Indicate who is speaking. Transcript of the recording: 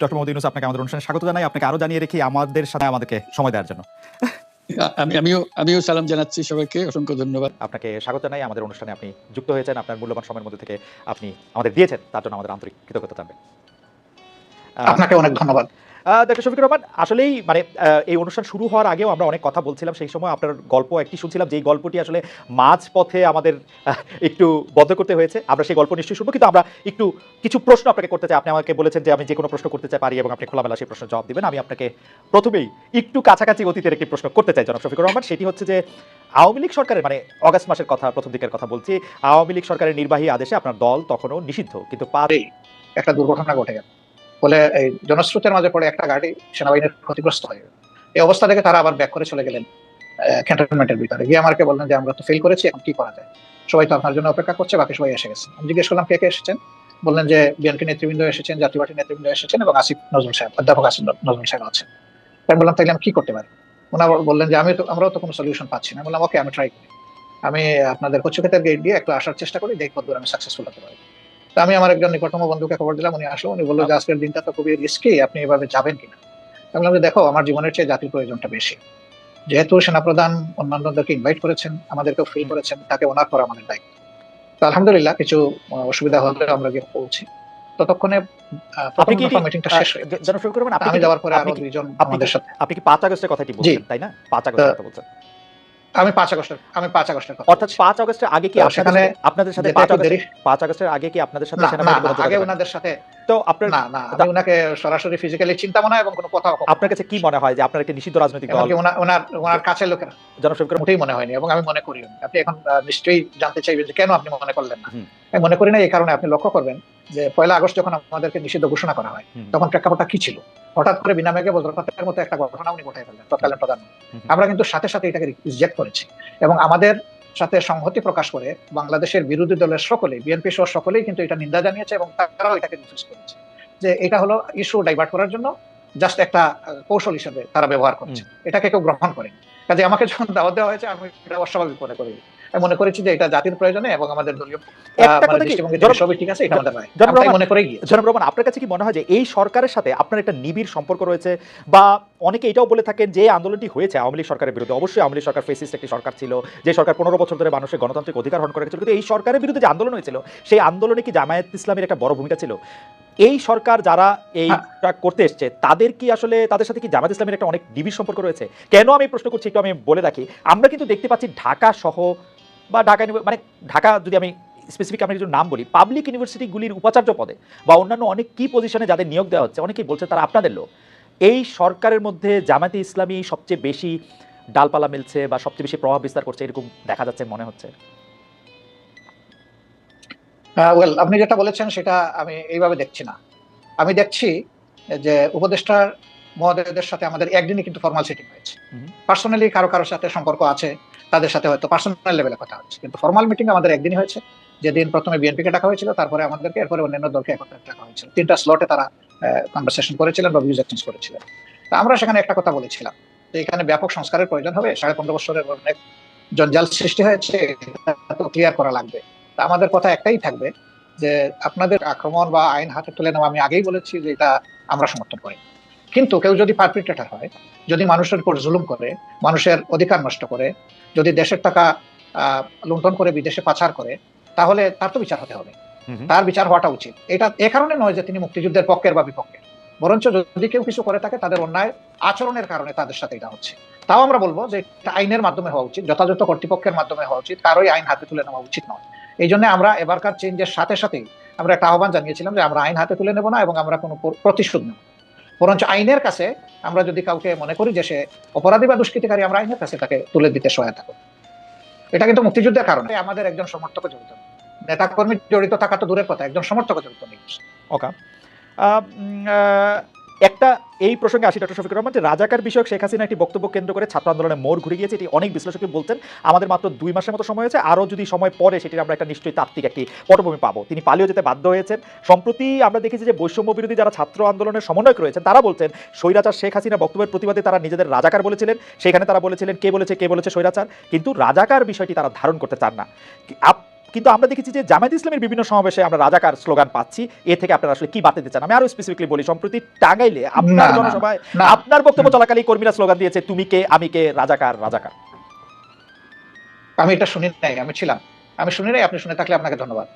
Speaker 1: Doctor Mohammad Yunus, আপনাকে আমাদের অনুষ্ঠানে স্বাগত জানাই। আপনাকে আরো জানিয়ে রেখি আমাদের সাথে আমাদেরকে সময় দেওয়ার জন্য।
Speaker 2: আমিও সালাম জানাচ্ছি সবাইকে, অসংখ্য ধন্যবাদ।
Speaker 1: আপনাকে স্বাগত জানাই আমাদের অনুষ্ঠানে। আপনি যুক্ত হয়েছেন, আপনার মূল্যবান সময়ের মধ্যে থেকে আপনি আমাদের দিয়েছেন, তার জন্য আমাদের আন্তরিক কৃতজ্ঞতা জানাবেন।
Speaker 3: আপনাকে অনেক ধন্যবাদ।
Speaker 1: ডক্টর শফিকুর রহমান, আসলেই মানে এই অনুষ্ঠান শুরু হওয়ার আগেও আমরা অনেক কথা বলছিলাম। সেই সময় আপনার গল্প একটি শুনছিলাম, যেই গল্পটি আসলে মাঝপথে আমাদের একটু বন্ধ করতে হয়েছে। আমরা সেই গল্প নিশ্চয়ই শুনবো, কিন্তু আমরা একটু কিছু প্রশ্ন আপনাকে করতে চাই। আপনি আমাকে বলেছেন যে আমি যে কোনো প্রশ্ন করতে চাই পারি এবং আপনি খোলামেলা সেই প্রশ্নের জবাব দিবেন। আমি আপনাকে প্রথমেই একটু কাছাকাছি অতীতের একটি প্রশ্ন করতে চাই জনাব শফিকুর রহমান। সেটি হচ্ছে যে আওয়ামী লীগ সরকারের, মানে অগাস্ট মাসের কথা, প্রথম দিকের কথা বলছি, আওয়ামী লীগ সরকারের নির্বাহী আদেশে আপনার দল তখনও নিষিদ্ধ, কিন্তু
Speaker 3: একটা দুর্ঘটনা ঘটে গেল বলে এই জনস্রোতের মাঝে পড়ে একটা গাড়ি সেনাবাহিনীর ক্ষতিগ্রস্ত হয়ে গেল। এই অবস্থা থেকে তারা আবার ব্যাক করে চলে গেলেন ক্যান্টনমেন্টের ভিতরে গিয়ে আমাকে বললেন যে আমরা তো ফেল করেছি, এখন কি করা যায়, সবাই তো আপনার জন্য অপেক্ষা করছে, বাকি সবাই এসে গেছে। আমি জিজ্ঞেস করলাম কে কে এসেছেন, বললেন যে বিএনপি নেতৃবৃন্দ এসেছেন, জাতীয় পার্টির নেতৃবৃন্দ এসেছেন এবং আসিফ নজরুল সাহেব, অধ্যাপক আসিফ নজরুল সাহেব আছেন। আমি বললাম তাইলে আমি কি করতে পারি? ওনারা বললেন যে আমরাও তো কোনো সলিউশন পাচ্ছি না। বললাম ওকে, আমি ট্রাই করি, আমি আপনাদের কচুক্ষেতের গেট দিয়ে একটু আসার চেষ্টা করি, দেখি কতদূর আমি সাকসেসফুল হতে পারি। তো আমি আমার একজন নিকটতম বন্ধুকে খবর দিলাম, উনি আসলো, উনি বললো যে আজকের দিনটা তো খুবই রিস্কি, আপনি এভাবে যাবেন কিনা? আমি বললাম যে দেখো, আমার জীবনের চেয়ে জাতির প্রয়োজনটা বেশি, যেহেতু সেনাপ্রধান অন্যান্যদেরকে ইনভাইট করেছেন, আমাদেরকেও ফিল করেছেন, তাকে ওনার করা আমাদের দায়িত্ব। তো আলহামদুলিল্লাহ কিছু অসুবিধা হলে আমরা গিয়ে পৌঁছি। ততক্ষণে মিটিংটা শেষ হয়ে গেছে। আমি যাওয়ার পরে আরো দুইজন আমাদের সাথে।
Speaker 1: আপনি কি 5 আগস্টের কথাটি বলছেন, তাই না? 5 আগস্টের কথা বলছেন।
Speaker 3: আমি 5 আগস্টের কথা।
Speaker 1: অর্থাৎ 5 আগস্টের আগে কি আপনাদের সাথে 5 আগস্টের আগে কি আপনাদের সাথে সেনাবাহিনীর কোনো
Speaker 3: আগে ওনাদের সাথে
Speaker 1: তো আপনার
Speaker 3: না আমি ওনাকে সরাসরি ফিজিক্যালি চিন্তাও না এবং কোনো কথা।
Speaker 1: আপনার কাছে কি মনে হয় যে আপনার একটা নিষিদ্ধ রাজনৈতিক দল,
Speaker 3: ওনার কাছের লোকেরা জনাব শফিকুর মোটেই মনে হয়নি এবং আমি মনে করি আপনি এখন নিশ্চয়ই জানতে চাইবেন যে কেন আপনি মনে করলেন না। আমি মনে করি না এই কারণে, আপনি লক্ষ্য করবেন যে 1 আগস্ট যখন আমাদেরকে নিষিদ্ধ ঘোষণা করা হয় তখন প্রেক্ষাপটটা কি ছিল? হঠাৎ করে বিনা মেঘে বজ্রপাতের মতো একটা ঘটনা উনি ঘটাই ফেললেন, তৎকালীন প্রধানমন্ত্রী। আমরা কিন্তু সাথে সাথে এটাকে রিজেক্ট করেছি এবং আমাদের সাথে সংহতি প্রকাশ করে বাংলাদেশের বিরোধী দলের সকলেই, বিএনপি সহ সকলেই কিন্তু এটা নিন্দা জানিয়েছে এবং তারাও এটাকে রিফিউজ করেছে যে এটা হলো ইস্যু ডাইভার্ট করার জন্য জাস্ট একটা কৌশল হিসেবে তারা ব্যবহার করছে, এটাকে কেউ গ্রহণ করেনি। কাজে আমাকে যখন দাওয়াত দেওয়া হয়েছে আমি এটা অস্বাভাবিক মনে করি। আমি মনে করেছি যে এটা জাতির প্রয়োজনে এবং আমাদের দলীয় দৃষ্টিভঙ্গি সবই ঠিক আছে, এটা আমাদের নয়। আমি মনে করি
Speaker 1: জনাব রহমান, আপনার কাছে কি মনে হয় যে এই সরকারের সাথে আপনার একটা নিবিড় সম্পর্ক রয়েছে? বা অনেকে এটাও বলে থাকেন যে আন্দোলনটি হয়েছে আওয়ামী লীগ সরকারের বিরুদ্ধে। অবশ্যই আওয়ামী লীগ সরকার ফেসিস্ট একটি সরকার ছিল, যে সরকার 15 বছর ধরে মানুষের গণতান্ত্রিক অধিকার হরণ করে রেখেছিল, কিন্তু এই সরকারের বিরুদ্ধে যে আন্দোলন হয়েছিল সেই আন্দোলনে কি জামায়াত ইসলামের একটা বড় ভূমিকা ছিল? এই সরকার যারা এইটা করতে এসছে তাদের কি আসলে, তাদের সাথে কি জামায়াত ইসলামের একটা অনেক নিবিড় সম্পর্ক রয়েছে? কেন আমি প্রশ্ন করছি একটু আমি বলে রাখি। আমরা কিন্তু দেখতে পাচ্ছি ঢাকা সহ বা মানে ঢাকা, যদি আমি স্পেসিফিক আমি কিছু নাম বলি, পাবলিক ইউনিভার্সিটিগুলির উপাচার্য পদে বা অন্যান্য অনেক কি পজিশনে যাদের নিয়োগ দেওয়া হচ্ছে, অনেকেই বলছে তারা আপনাদের লোক। এই সরকারের মধ্যে জামায়াতে ইসলামী সবচেয়ে বেশি ডালপালা মেলছে বা সবচেয়ে বেশি প্রভাব বিস্তার করছে, এরকম দেখা যাচ্ছে মনে হচ্ছে।
Speaker 3: আপনি যেটা বলেছেন সেটা আমি এইভাবে দেখছি না। আমি দেখছি যে উপদেষ্টা মহোদয়দের সাথে আমাদের একদিনই কিন্তু ফর্মাল সিটিং হয়েছে। পার্সোনালি কারো সাথে সম্পর্ক আছে, তাদের সাথে হয়তো পার্সোনাল লেভেলে কথা হচ্ছে, কিন্তু ফর্মাল মিটিং আমাদের একদিনই হয়েছে। যেদিন প্রথমে বিএনপিকে ডাকা হয়েছিল, তারপরে আমাদেরকে, এরপরে অন্যান্য দলকে একত্রে ডাকা হয়েছিল। 3টা স্লটে তারা কনভারসেশন করেছিলেন বা ভিউজ এক্সচেঞ্জ করেছিলেন। আমরা সেখানে একটা কথা বলেছিলাম যে এখানে ব্যাপক সংস্কারের প্রয়োজন হবে, 15.5 বছরের অনেক জঞ্জাল সৃষ্টি হয়েছে, তো ক্লিয়ার করা লাগবে। আমাদের কথা একটাই থাকবে যে আপনাদের আক্রমণ বা আইন হাতে তুলে নেওয়া, আমি আগেই বলেছি যে এটা আমরা সমর্থন করি, কিন্তু কেউ যদি পারপিট্রেটর হয়, যদি মানুষের উপর জুলুম করে, মানুষের অধিকার নষ্ট করে, যদি দেশের টাকা লুণ্ঠন করে বিদেশে পাচার করে, তাহলে তার তো বিচার হতে হবে, তার বিচার হওয়াটা উচিত। এটা এ কারণে নয় যে তিনি মুক্তিযুদ্ধের পক্ষের বা বিপক্ষের, বরঞ্চ যদি কেউ কিছু করে থাকে তাদের অন্যায় আচরণের কারণে তাদের সাথে এটা হচ্ছে। তাও আমরা বলবো যে এটা আইনের মাধ্যমে হওয়া উচিত, যথাযথ কর্তৃপক্ষের মাধ্যমে হওয়া উচিত, কারোই আইন হাতে তুলে নেওয়া উচিত নয়। এই জন্য আমরা এবারকার চেঞ্জের সাথে সাথেই আমরা একটা আহ্বান জানিয়েছিলাম যে আমরা আইন হাতে তুলে নেব না এবং আমরা কোনো প্রতিশোধ নেব, বরঞ্চ আইনের কাছে আমরা যদি কাউকে মনে করি যে সে অপরাধী বা দুষ্কৃতিকারী, আমরা আইনের কাছে তাকে তুলে দিতে সহায়তা করি। এটা কিন্তু মুক্তিযুদ্ধের কারণে আমাদের একজন সমর্থক জড়িত, নেতা কর্মী জড়িত থাকা তো দূরের কথা, একজন সমর্থক জড়িত নেই।
Speaker 1: ওকে, একটা এই প্রসঙ্গে আসি ডক্টর শফিকুর রহমান, যে রাজাকার বিষয়ক শেখ হাসিনা একটি বক্তব্য কেন্দ্র করে ছাত্র আন্দোলনের মোড় ঘুরে গিয়েছে, এটি অনেক বিশ্লেষকই বলছেন। আমাদের মাত্র 2 মাসের মতো সময় হয়েছে, আরও যদি সময় পরে সেটির আমরা একটা নিশ্চয়ই তাত্ত্বিক একটি পটভূমি পাবো। তিনি পালিয়ে যেতে বাধ্য হয়েছেন। সম্প্রতি আমরা দেখেছি যে বৈষম্য বিরোধী যারা ছাত্র আন্দোলনের সমন্বয়ক রয়েছেন তারা বলছেন স্বৈরাচার শেখ হাসিনা বক্তব্যের প্রতিবাদে তারা নিজেদের রাজাকার বলেছিলেন। সেখানে তারা বলেছিলেন কে বলেছে স্বৈরাচার, কিন্তু রাজাকার বিষয়টি তারা ধারণ করতে চান না। কিন্তু আমরা দেখেছি যে জামায়াত ইসলামের বিভিন্ন সমাবেশে আমরা রাজাকার স্লোগান পাচ্ছি। এ থেকে আপনারা আসলে কি বার্তা দিতে চান? আমি আরো স্পেসিফিকলি বলি, সম্প্রতি টাঙ্গাইলে আপনার
Speaker 3: না,
Speaker 1: জনসভায়
Speaker 3: না।
Speaker 1: আপনার বক্তব্য চলাকালীন কর্মীরা স্লোগান দিয়েছে, তুমি কে আমি কে, রাজাকার রাজাকার।
Speaker 3: আমি এটা শুনি নাই, আমি ছিলাম, আমি শুনি নাই। আপনি শুনে থাকলে আপনাকে ধন্যবাদ।